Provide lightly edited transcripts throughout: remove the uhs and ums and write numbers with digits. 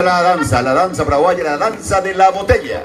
La danza paraguaya, la danza de la botella.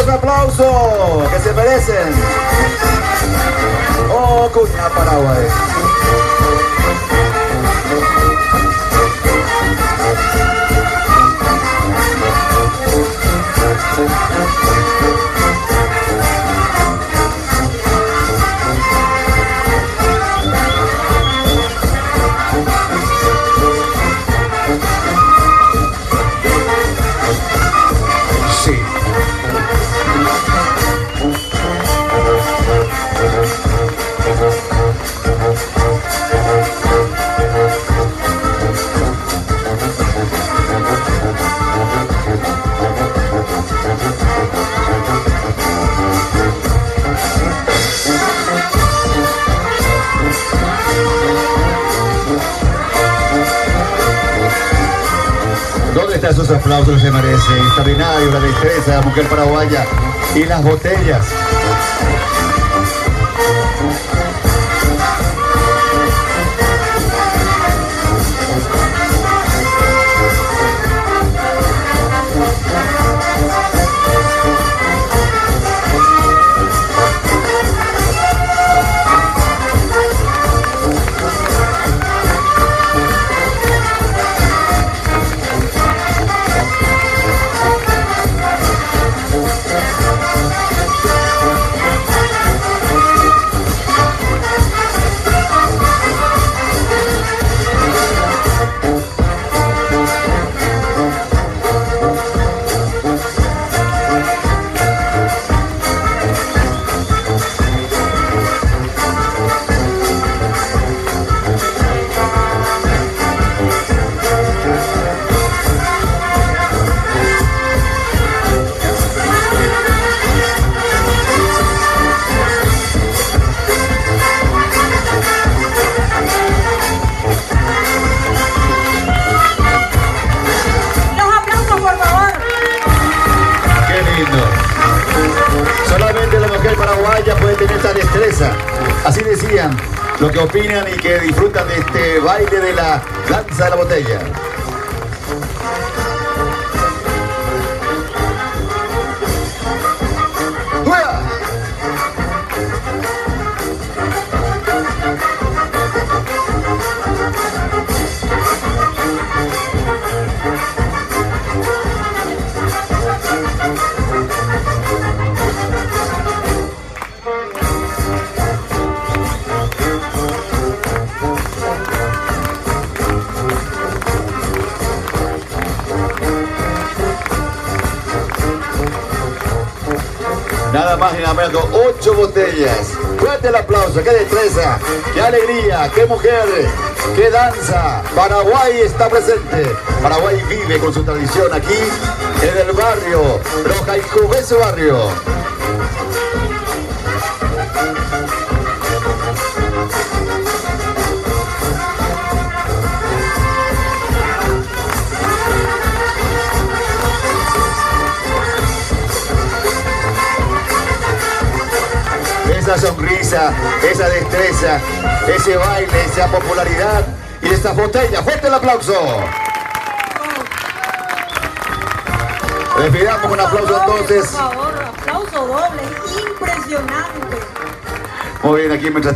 Aplausos que se merecen. Oh, cuña Paraguay. ¿Dónde están esos aplausos que se merecen? Extraordinario, la destreza de la mujer paraguaya y las botellas. Solamente la mujer paraguaya puede tener esta destreza. Así decían los que opinan y que disfrutan de este baile de la danza de la botella. ¡Fuera! Nada más y nada menos que 8 botellas. Fuerte el aplauso, qué destreza, qué alegría, qué mujer, qué danza. Paraguay está presente. Paraguay vive con su tradición aquí en el barrio Rojaicú, ese barrio. Esa sonrisa, esa destreza, ese baile, esa popularidad y esa botella. ¡Fuerte el aplauso! Les pidamos un aplauso entonces. Por favor, aplauso doble, impresionante. Muy bien, aquí mientras